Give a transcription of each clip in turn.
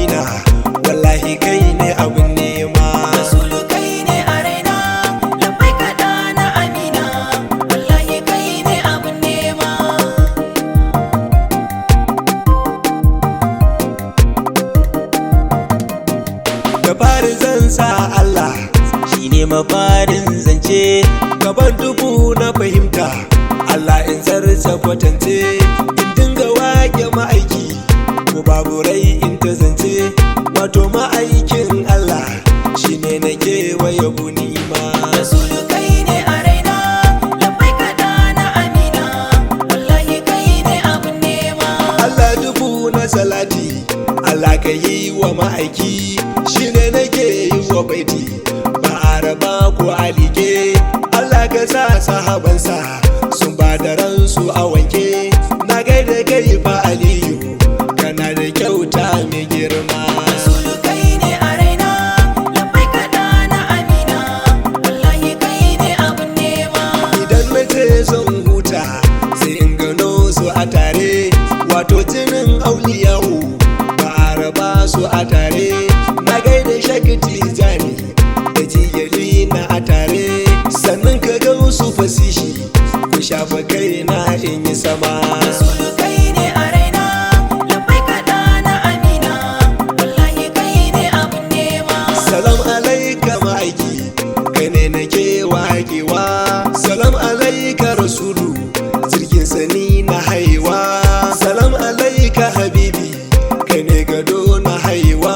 amina, wallahi kai ne abin nema. Rasulu kaine araina, labbai kaɗa na amina, wallahi kaine abin nema. Da fari zan sa Allah shine mafarin zance, gaban dubu na fahimta Allah in zarta kwatance, in dinga wake ma'aiki ko babu rai in ta zance, wato ma'aikin Allah shine na kewaye bunima. Rasulu kaine araina, labbai kaɗa na amina, wallahi kaine abin nema. Allah dubu na salati Allah ka yi wa ma'aiki, shine nake yi wa baiti ba araba ko alige. Allah ka sa sahabansa sun ba da ransu a wanke, na gaida kai fa Aliyu kana da kyauta mai girma. Rasulu kaine araina, labbai kaɗa na amina, wallahi kaine abin nema. Idan na ce zan huta sai in gano su a tare, wato jinin auliyahu ba araba su a tare. Na gaida shakti jani da jiyali na a tare, sannan ka ga su fasishi ku shafa kaina in yi sama. Rasulu kaine araina, labbai kaɗa na amina, wallahi kaine abin nema. Salam alaika ma'aiki kai ne nake waƙewa, salam alaika rasulu jirgin sani na haiwa, salam alaika habibi kai ne gado na haiwa,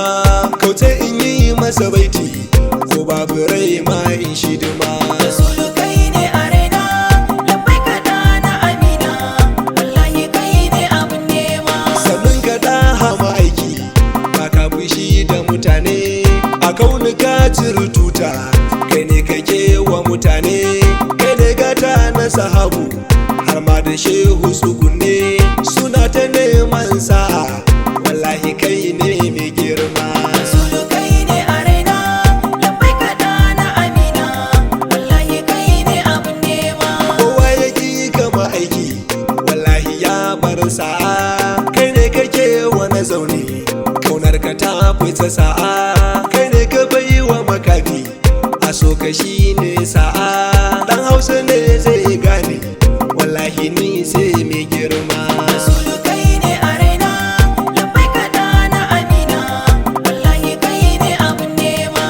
kauce in yi masa baiti ko babu rai ma in shidima. Rasulu kaine araina, labbai kaɗa na amina, wallahi kaine abin nema. Sannan ka daha ma'aiki ba ka fushi da mutane, a kaunuka ciri tuta kai ne kake wa mutane, kai ne gata na sahabu har ma da shehu tsugunne suna ta neman sa'a, wallahi kai ne mai girma. Rasulu kaine araina, labbai kaɗa na amina, wallahi kaine abin nema. Kowa ya ƙi kama aiki wallahi ya bar sa'a, kai ne kake wani zaune kaunar ka ta fita sa'a, kai ne ka bai wa makafi a so ka shi ne sa'a, dan hausa ne zai gane wallahi ni sai mai girma. Rasulu kaine araina, labbai kaɗa na amina, wallahi kaine abin nema.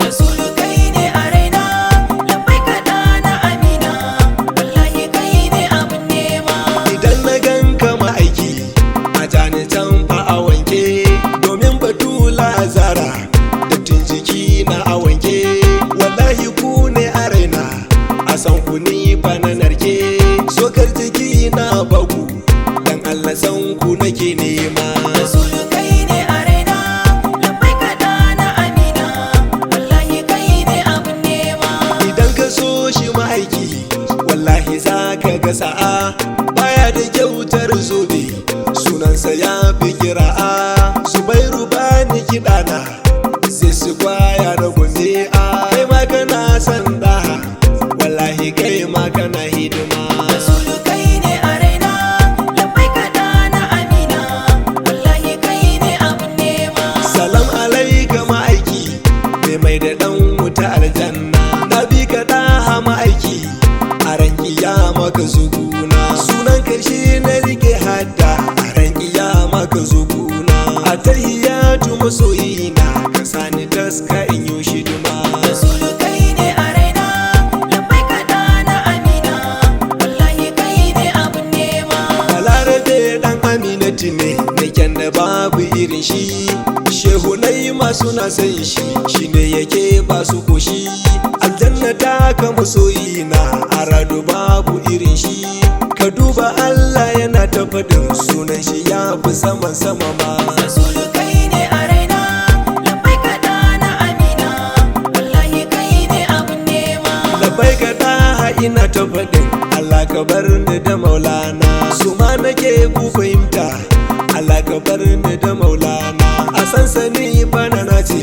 Rasulu kaine araina, labbai kaɗa na amina, wallahi kaine abin nema. Idan na ganka ma'aiki a jani can fa a wanke, domin batula zara dattin jiki na a wanke, wallahi ku ne a raina a san ku ni fa na narke, sokar jiki na baku dan Allah san ku nake nema. Rasulu kaine araina, labbai kaɗa na amina, wallahi kaine abin nema. Idan ka so shi ma'aiki wallahi za ka ga sa'a, baya da kyautar zobe sunansa ya fi kira'a, Zubairu bani kiɗana sai su kwaya da gombe a, kai ma kana san daha wallahi kai ma kana hidima. Rasulu kaine araina, labbai kaɗa na amina, wallahi kaine abin nema. Salam alaika ma'aiki mai da ɗan wuta aljanna, na bi ka daha ma'aiki a ran kiyama ka zuguna, sunan karshe na rike hadda a ran kiyama ka zuguna, a tahiyatu masoyina ka sani taska in yi shidima. Rasulu kaine araina, labbai kaɗa na amina, wallahi kaine abin nema. Balarabe ɗan aminati ne da da babu irin shi, shehunai masu na san shi shine yake ba su koshi, aljanna ta ka masoyina a rado babu irin shi, ka duba Allah yana ta faɗin sunan shi ya fi saman sama ma. Rasulu kaine araina, labbai kaɗa na amina, wallahi kaine abin nema. Labai ka ɗaha ina ta faɗin Allah ka bar ni da maulana, su ma nake ku fahimta Allah ka bar ni da maulana a sansani bana na ce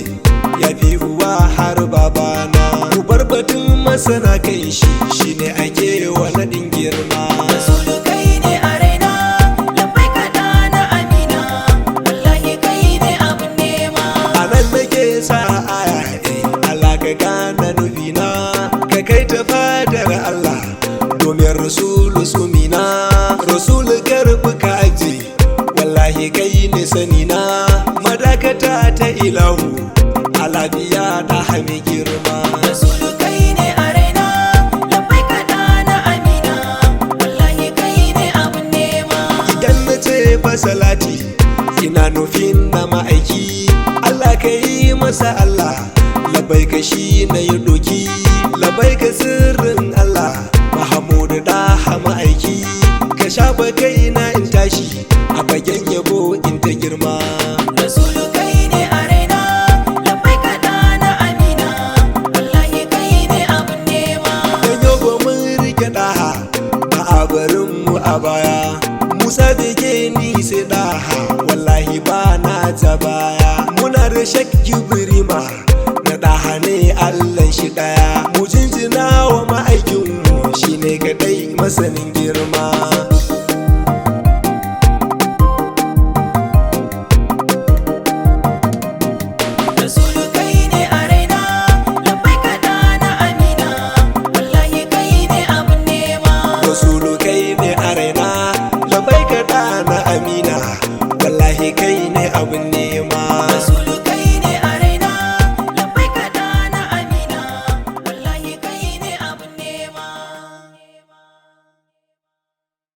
ya fi uwa har babana ku bar batun masana kai shi shine ake wa naɗin girma. Rasulu kai ne araina, lambai kaɗa na amina, wallahi kai ne abin nema. A nan nake sa aya Allah ka gane nufina ka kai ta fadar Allah domin Rasulu sumina. Rasulu karɓi ka aje wallahi kai ne sanina madakata ta ilahu a lafiya da hami girma. Rasulu kai ne araina, lambai kaɗa na amina, wallahi kai ne abin nema. Idan na ce fa salati ina nufin na ma'aiki Allah ka yi masa Allah labai ka shi na yi doki labai ka sirrin Allah Mahamudu da ma'aiki ka shafa kai na in tashi a fagen yabo in ta girma. Rasulu kai ne araina, lambai kaɗa na amina, wallahi kai ne abin nema. Dan yabo mun rike daha ba a barin mu a baya Musa bege ni sai daha wallahi ba na ta baya muna da shakki birima na daha ne Allah shi daya mu jinjina wa ma'aikinmu shine kadai masanin girma. Rasulu kai ne araina, lambai kaɗa na amina, wallahi kai ne abin nema. Rasulu kai ne araina labai ka na amina wallahi kai ne abin nema. Rasulu